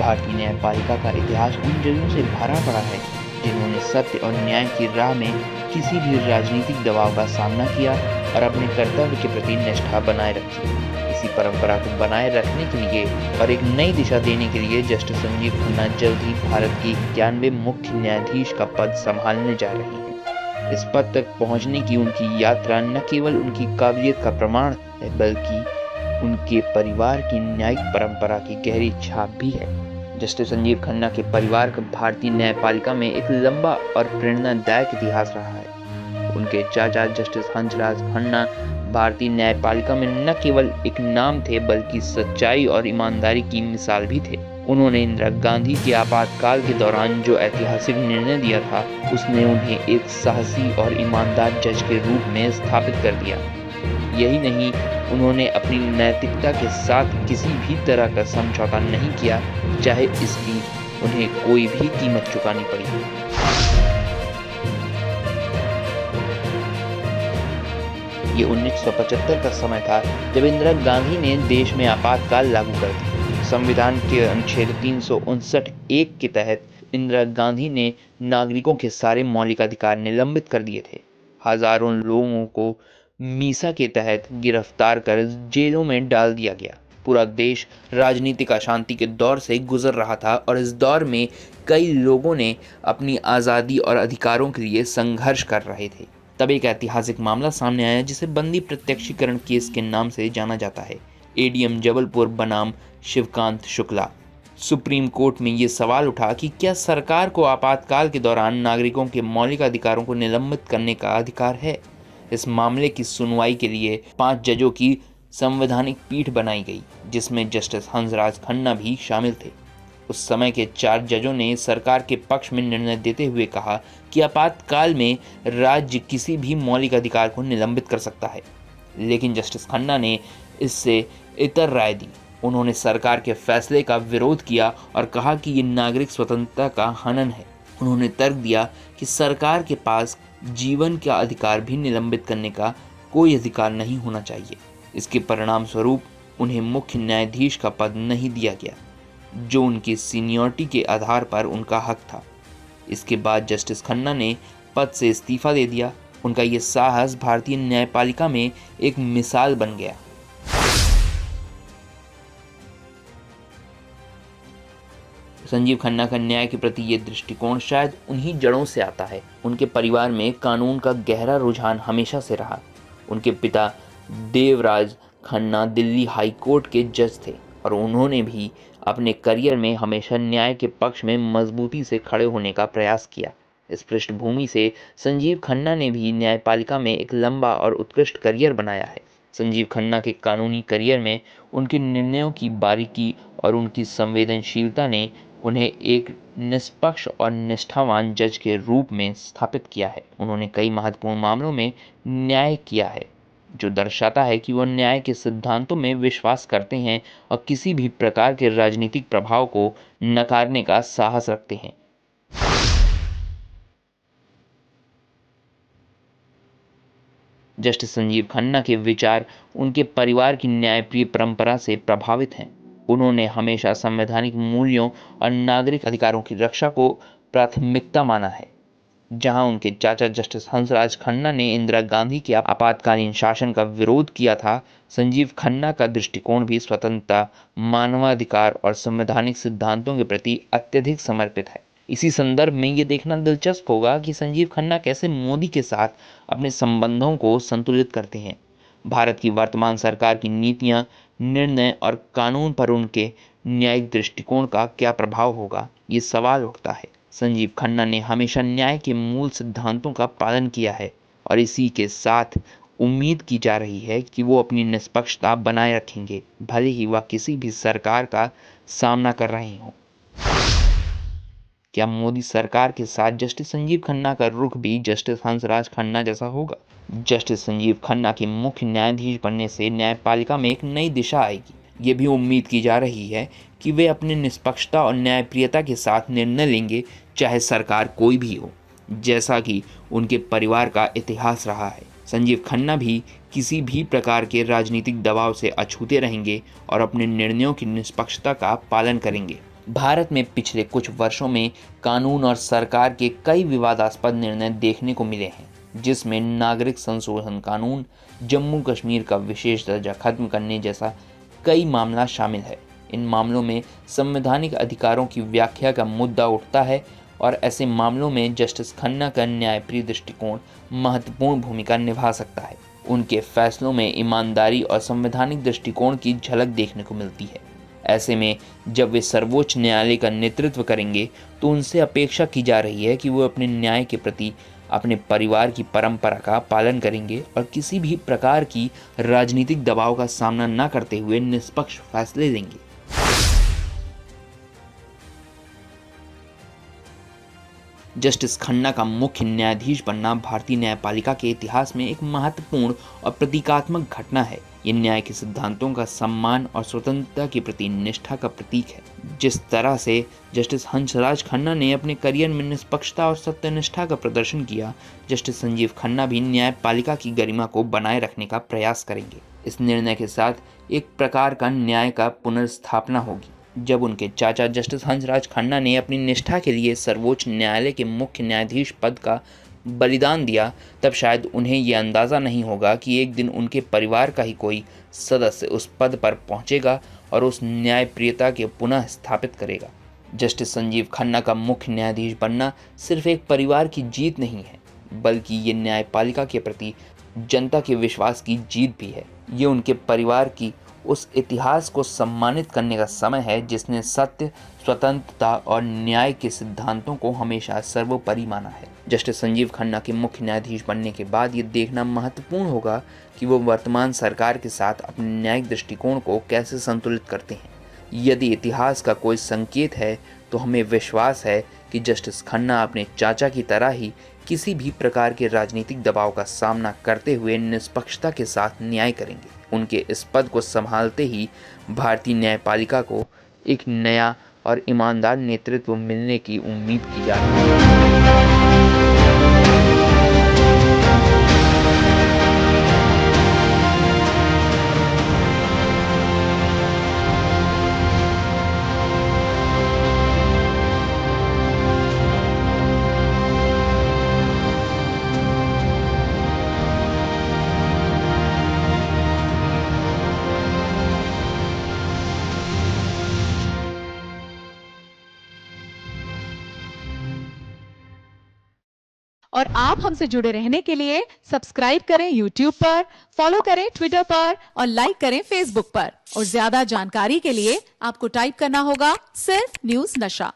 भारतीय न्यायपालिका का इतिहास उन जजों से भरा पड़ा है जिन्होंने सत्य और न्याय की राह में किसी भी राजनीतिक दबाव का सामना किया और अपने कर्तव्य के प्रति निष्ठा बनाए रखी। इसी परंपरा को बनाए रखने के लिए और एक नई दिशा देने के लिए जस्टिस संजीव खन्ना जल्द ही भारत की 91वें मुख्य न्यायाधीश का पद संभालने जा रहे हैं। इस पद तक पहुंचने की उनकी यात्रा न केवल उनकी काबिलियत का प्रमाण है बल्कि उनके परिवार की न्यायिक परंपरा की गहरी छाप भी है। जस्टिस संजीव खन्ना के परिवार का भारतीय न्यायपालिका में एक लंबा और प्रेरणादायक इतिहास रहा है। उनके चाचा जस्टिस हंसराज खन्ना भारतीय न्यायपालिका में न केवल एक नाम थे बल्कि सच्चाई और ईमानदारी की मिसाल भी थे। उन्होंने इंदिरा गांधी के आपातकाल के दौरान जो ऐतिहासिक निर्णय दिया था उसने उन्हें एक साहसी और ईमानदार जज के रूप में स्थापित कर दिया। यही नहीं, उन्होंने अपनी नैतिकता के साथ किसी भी तरह का समझौता नहीं किया, चाहे इसकी उन्हें कोई भी कीमत चुकानी पड़ी। ये 1975 का समय था जब इंदिरा गांधी ने देश में आपातकाल लागू कर दी। संविधान के अनुच्छेद 359(1) के तहत इंदिरा गांधी ने नागरिकों के सारे मौलिक अधिकार निलंबित कर दिए थे। हजारों लोगों को मीसा के तहत गिरफ्तार कर जेलों में डाल दिया गया। पूरा देश राजनीतिक अशांति के दौर से गुजर रहा था और इस दौर में कई लोगों ने अपनी आज़ादी और अधिकारों के लिए संघर्ष कर रहे थे। तब एक ऐतिहासिक मामला सामने आया जिसे बंदी प्रत्यक्षीकरण केस के नाम से जाना जाता है। एडीएम जबलपुर बनाम शिवकांत शुक्ला। सुप्रीम कोर्ट में ये सवाल उठा कि क्या सरकार को आपातकाल के दौरान नागरिकों के मौलिक अधिकारों को निलंबित करने का अधिकार है। इस मामले की सुनवाई के लिए 5 जजों की संवैधानिक पीठ बनाई गई, जिसमें जस्टिस हंसराज खन्ना भी शामिल थे। उस समय के 4 जजों ने सरकार के पक्ष में निर्णय देते हुए कहा कि आपातकाल में राज्य किसी भी मौलिक अधिकार को निलंबित कर सकता है, लेकिन जस्टिस खन्ना ने इससे इतर राय दी। उन्होंने सरकार के फैसले का विरोध किया और कहा कि ये नागरिक स्वतंत्रता का हनन है। उन्होंने तर्क दिया कि सरकार के पास जीवन का अधिकार भी निलंबित करने का कोई अधिकार नहीं होना चाहिए। इसके परिणाम स्वरूप उन्हें मुख्य न्यायाधीश का पद नहीं दिया गया, जो उनकी सीनियरिटी के आधार पर उनका हक था। इसके बाद जस्टिस खन्ना ने पद से इस्तीफा दे दिया। उनका ये साहस भारतीय न्यायपालिका में एक मिसाल बन गया। संजीव खन्ना का न्याय के प्रति ये दृष्टिकोण शायद उन्हीं जड़ों से आता है। उनके परिवार में कानून का गहरा रुझान हमेशा से रहा। उनके पिता देवराज खन्ना दिल्ली हाई कोर्ट के जज थे और उन्होंने भी अपने करियर में हमेशा न्याय के पक्ष में मजबूती से खड़े होने का प्रयास किया। इस पृष्ठभूमि से संजीव खन्ना ने भी न्यायपालिका में एक लंबा और उत्कृष्ट करियर बनाया है। संजीव खन्ना के कानूनी करियर में उनके निर्णयों की बारीकी और उनकी संवेदनशीलता ने उन्हें एक निष्पक्ष और निष्ठावान जज के रूप में स्थापित किया है। उन्होंने कई महत्वपूर्ण मामलों में न्याय किया है, जो दर्शाता है कि वह न्याय के सिद्धांतों में विश्वास करते हैं और किसी भी प्रकार के राजनीतिक प्रभाव को नकारने का साहस रखते हैं। जस्टिस संजीव खन्ना के विचार उनके परिवार की न्यायप्रिय परंपरा से प्रभावित हैं। उन्होंने हमेशा संवैधानिक मूल्यों और नागरिक अधिकारों की रक्षा को प्राथमिकता माना है। जहां उनके चाचा जस्टिस हंसराज खन्ना ने इंदिरा गांधी के आपातकालीन शासन का विरोध किया था, संजीव खन्ना का दृष्टिकोण भी स्वतंत्रता, मानवाधिकार और संवैधानिक सिद्धांतों के प्रति अत्यधिक समर्पित है। इसी संदर्भ में ये देखना दिलचस्प होगा कि संजीव खन्ना कैसे मोदी के साथ अपने संबंधों को संतुलित करते हैं। भारत की वर्तमान सरकार की नीतियां, निर्णय और कानून पर उनके न्यायिक दृष्टिकोण का क्या प्रभाव होगा, ये सवाल उठता है। संजीव खन्ना ने हमेशा न्याय के मूल सिद्धांतों का पालन किया है और इसी के साथ उम्मीद की जा रही है कि वो अपनी निष्पक्षता बनाए रखेंगे, भले ही वह किसी भी सरकार का सामना कर रहे हों। क्या मोदी सरकार के साथ जस्टिस संजीव खन्ना का रुख भी जस्टिस हंसराज खन्ना जैसा होगा? जस्टिस संजीव खन्ना के मुख्य न्यायाधीश बनने से न्यायपालिका में एक नई दिशा आएगी। ये भी उम्मीद की जा रही है कि वे अपनी निष्पक्षता और न्यायप्रियता के साथ निर्णय लेंगे, चाहे सरकार कोई भी हो, जैसा कि उनके परिवार का इतिहास रहा है। संजीव खन्ना भी किसी भी प्रकार के राजनीतिक दबाव से अछूते रहेंगे और अपने निर्णयों की निष्पक्षता का पालन करेंगे। भारत में पिछले कुछ वर्षों में कानून और सरकार के कई विवादास्पद निर्णय देखने को मिले हैं, जिसमें नागरिक संशोधन कानून, जम्मू कश्मीर का विशेष दर्जा खत्म करने जैसा कई मामला शामिल है। इन मामलों में संवैधानिक अधिकारों की व्याख्या का मुद्दा उठता है और ऐसे मामलों में जस्टिस खन्ना का न्यायप्रिय दृष्टिकोण महत्वपूर्ण भूमिका निभा सकता है। उनके फैसलों में ईमानदारी और संवैधानिक दृष्टिकोण की झलक देखने को मिलती है। ऐसे में जब वे सर्वोच्च न्यायालय का नेतृत्व करेंगे तो उनसे अपेक्षा की जा रही है कि वो अपने न्याय के प्रति अपने परिवार की परंपरा का पालन करेंगे और किसी भी प्रकार की राजनीतिक दबाव का सामना न करते हुए निष्पक्ष फैसले लेंगे। जस्टिस खन्ना का मुख्य न्यायाधीश बनना भारतीय न्यायपालिका के इतिहास में एक महत्वपूर्ण और प्रतीकात्मक घटना है। ये न्याय के सिद्धांतों का सम्मान और स्वतंत्रता के प्रति निष्ठा का प्रतीक है। जिस तरह से जस्टिस हंसराज खन्ना ने अपने करियर में निष्पक्षता और सत्यनिष्ठा का प्रदर्शन किया, जस्टिस संजीव खन्ना भी न्यायपालिका की गरिमा को बनाए रखने का प्रयास करेंगे। इस निर्णय के साथ एक प्रकार का न्याय का पुनर्स्थापना होगी। जब उनके चाचा जस्टिस हंसराज खन्ना ने अपनी निष्ठा के लिए सर्वोच्च न्यायालय के मुख्य न्यायाधीश पद का बलिदान दिया, तब शायद उन्हें यह अंदाज़ा नहीं होगा कि एक दिन उनके परिवार का ही कोई सदस्य उस पद पर पहुंचेगा और उस न्यायप्रियता के पुनः स्थापित करेगा। जस्टिस संजीव खन्ना का मुख्य न्यायाधीश बनना सिर्फ एक परिवार की जीत नहीं है, बल्कि ये न्यायपालिका के प्रति जनता के विश्वास की जीत भी है। ये उनके परिवार की उस इतिहास को सम्मानित करने का समय है जिसने सत्य, स्वतंत्रता और न्याय के सिद्धांतों को हमेशा सर्वोपरि माना है। जस्टिस संजीव खन्ना के मुख्य न्यायाधीश बनने के बाद ये देखना महत्वपूर्ण होगा कि वो वर्तमान सरकार के साथ अपने न्यायिक दृष्टिकोण को कैसे संतुलित करते हैं। यदि इतिहास का कोई संकेत है तो हमें विश्वास है कि जस्टिस खन्ना अपने चाचा की तरह ही किसी भी प्रकार के राजनीतिक दबाव का सामना करते हुए निष्पक्षता के साथ न्याय करेंगे। उनके इस पद को संभालते ही भारतीय न्यायपालिका को एक नया और ईमानदार नेतृत्व मिलने की उम्मीद की जा रही है। और आप हमसे जुड़े रहने के लिए सब्सक्राइब करें YouTube पर, फॉलो करें Twitter पर और लाइक करें Facebook पर। और ज्यादा जानकारी के लिए आपको टाइप करना होगा सिर्फ न्यूज़ नशा।